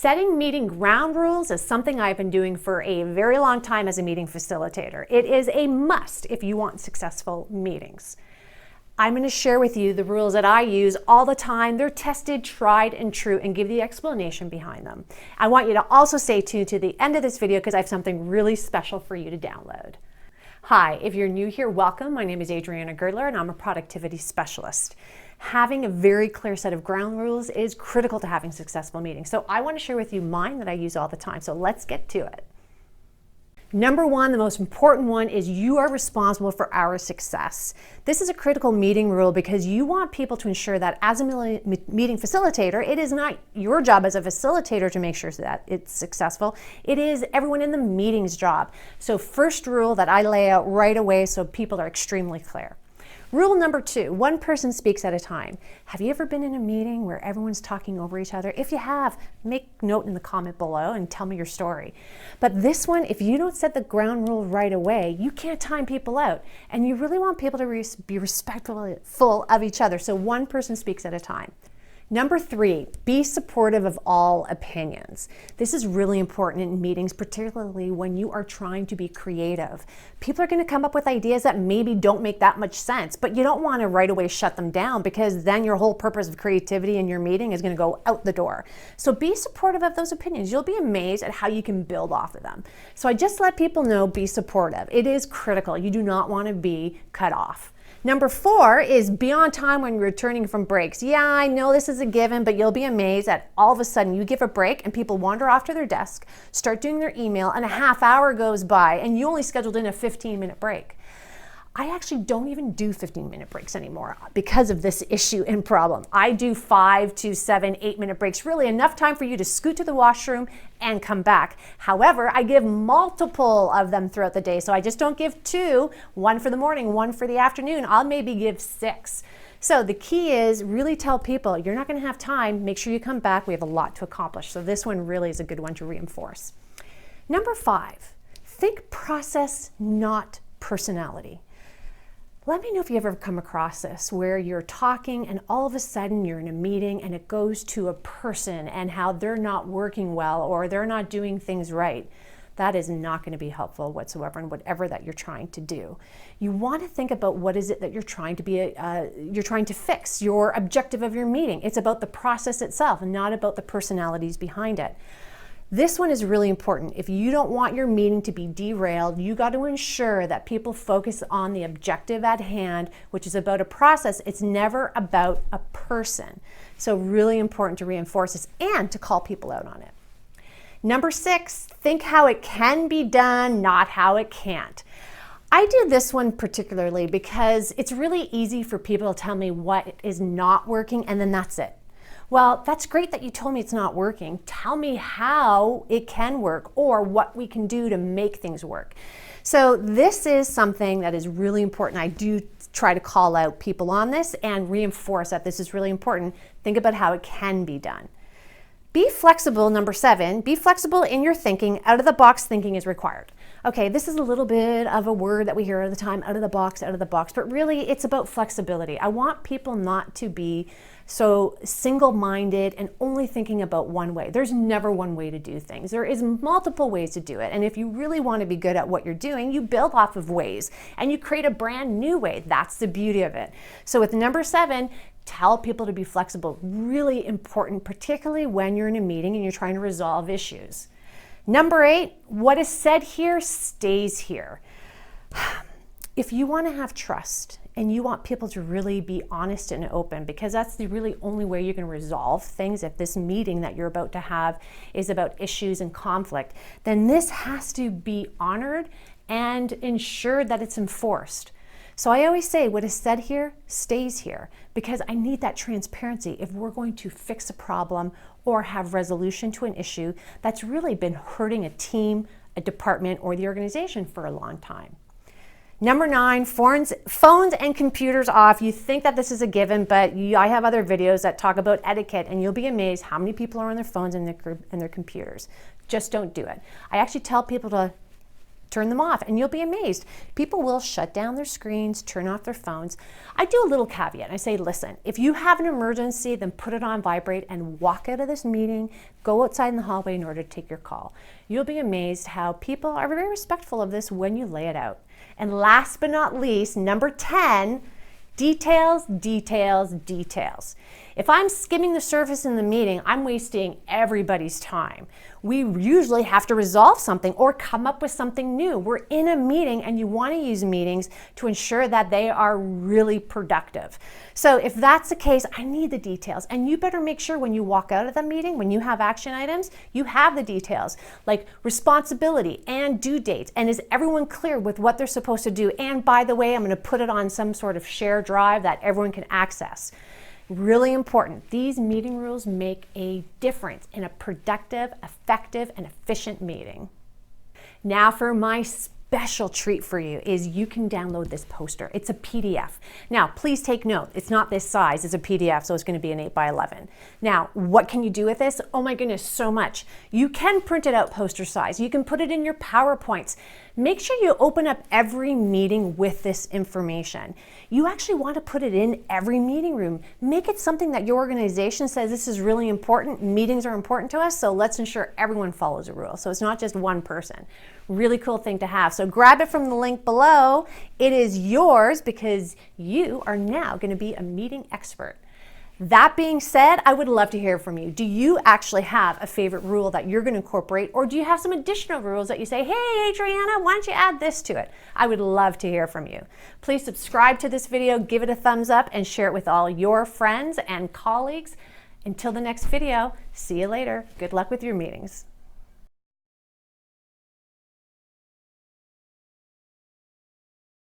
Setting meeting ground rules is something I've been doing for a very long time as a meeting facilitator. It is a must if you want successful meetings. I'm going to share with you the rules that I use all the time. They're tested, tried, and true, and give the explanation behind them. I want you to also stay tuned to the end of this video because I have something really special for you to download. Hi, if you're new here, welcome. My name is Adriana Girdler, and I'm a productivity specialist. Having a very clear set of ground rules is critical to having successful meetings. So I want to share with you mine that I use all the time. So let's get to it. Number one, the most important one is you are responsible for our success. This is a critical meeting rule because you want people to ensure that as a meeting facilitator, it is not your job as a facilitator to make sure that it's successful. It is everyone in the meeting's job. So first rule that I lay out right away so people are extremely clear. Rule number two, one person speaks at a time. Have you ever been in a meeting where everyone's talking over each other? If you have, make note in the comment below and tell me your story. But this one, if you don't set the ground rule right away, you can't time people out. And you really want people to be respectful of each other. So one person speaks at a time. Number three, be supportive of all opinions. This is really important in meetings, particularly when you are trying to be creative. People are going to come up with ideas that maybe don't make that much sense, but you don't want to right away shut them down because then your whole purpose of creativity in your meeting is going to go out the door. So be supportive of those opinions. You'll be amazed at how you can build off of them. So I just let people know, be supportive. It is critical. You do not want to be cut off. Number four is be on time when you're returning from breaks. Yeah, I know this is a given, but you'll be amazed that all of a sudden you give a break and people wander off to their desk, start doing their email, and a half hour goes by and you only scheduled in a 15-minute break. I actually don't even do 15-minute breaks anymore because of this issue and problem. I do 5 to 7, 8-minute breaks, really enough time for you to scoot to the washroom and come back. However, I give multiple of them throughout the day. So I just don't give 2, one for the morning, one for the afternoon. I'll maybe give 6. So the key is really tell people you're not going to have time. Make sure you come back. We have a lot to accomplish. So this one really is a good one to reinforce. Number 5, think process, not personality. Let me know if you've ever come across this, where you're talking and all of a sudden you're in a meeting and it goes to a person and how they're not working well or they're not doing things right. That is not going to be helpful whatsoever in whatever that you're trying to do. You want to think about what is it that you're trying to fix, your objective of your meeting. It's about the process itself and not about the personalities behind it. This one is really important. If you don't want your meeting to be derailed, you got to ensure that people focus on the objective at hand, which is about a process. It's never about a person. So really important to reinforce this and to call people out on it. Number 6, think how it can be done, not how it can't. I do this one particularly because it's really easy for people to tell me what is not working and then that's it. Well, that's great that you told me it's not working. Tell me how it can work or what we can do to make things work. So this is something that is really important. I do try to call out people on this and reinforce that this is really important. Think about how it can be done. Be flexible, number 7. Be flexible in your thinking. Out of the box thinking is required. Okay, this is a little bit of a word that we hear all the time, out of the box, but really it's about flexibility. I want people not to be so single-minded and only thinking about one way. There's never one way to do things. There is multiple ways to do it. And if you really want to be good at what you're doing, you build off of ways and you create a brand new way. That's the beauty of it. So with number 7, tell people to be flexible. Really important, particularly when you're in a meeting and you're trying to resolve issues. Number 8, what is said here stays here. If you want to have trust and you want people to really be honest and open, because that's the really only way you can resolve things, if this meeting that you're about to have is about issues and conflict, then this has to be honored and ensured that it's enforced. So I always say what is said here stays here because I need that transparency if we're going to fix a problem or have resolution to an issue that's really been hurting a team, a department, or the organization for a long time. Number 9, phones and computers off. You think that this is a given, but I have other videos that talk about etiquette and you'll be amazed how many people are on their phones and their computers. Just don't do it. I actually tell people to turn them off, and you'll be amazed. People will shut down their screens, turn off their phones. I do a little caveat. I say, listen, if you have an emergency, then put it on vibrate and walk out of this meeting, go outside in the hallway in order to take your call. You'll be amazed how people are very respectful of this when you lay it out. And last but not least, number 10, details, details, details. If I'm skimming the surface in the meeting, I'm wasting everybody's time. We usually have to resolve something or come up with something new. We're in a meeting and you want to use meetings to ensure that they are really productive. So if that's the case, I need the details. And you better make sure when you walk out of the meeting, when you have action items, you have the details like responsibility and due dates. And is everyone clear with what they're supposed to do? And by the way, I'm going to put it on some sort of shared drive that everyone can access. Really important. These meeting rules make a difference in a productive, effective, and efficient meeting. Now for my special treat for you is you can download this poster. It's a PDF. Now, please take note. It's not this size. It's a PDF, so it's going to be an 8x11. Now, what can you do with this? Oh my goodness, so much. You can print it out poster size. You can put it in your PowerPoints. Make sure you open up every meeting with this information. You actually want to put it in every meeting room. Make it something that your organization says this is really important. Meetings are important to us, so let's ensure everyone follows the rule. So it's not just one person. Really cool thing to have. So grab it from the link below. It is yours because you are now going to be a meeting expert. That being said, I would love to hear from you. Do you actually have a favorite rule that you're going to incorporate, or do you have some additional rules that you say, hey, Adriana, why don't you add this to it? I would love to hear from you. Please subscribe to this video, give it a thumbs up, and share it with all your friends and colleagues. Until the next video, see you later. Good luck with your meetings.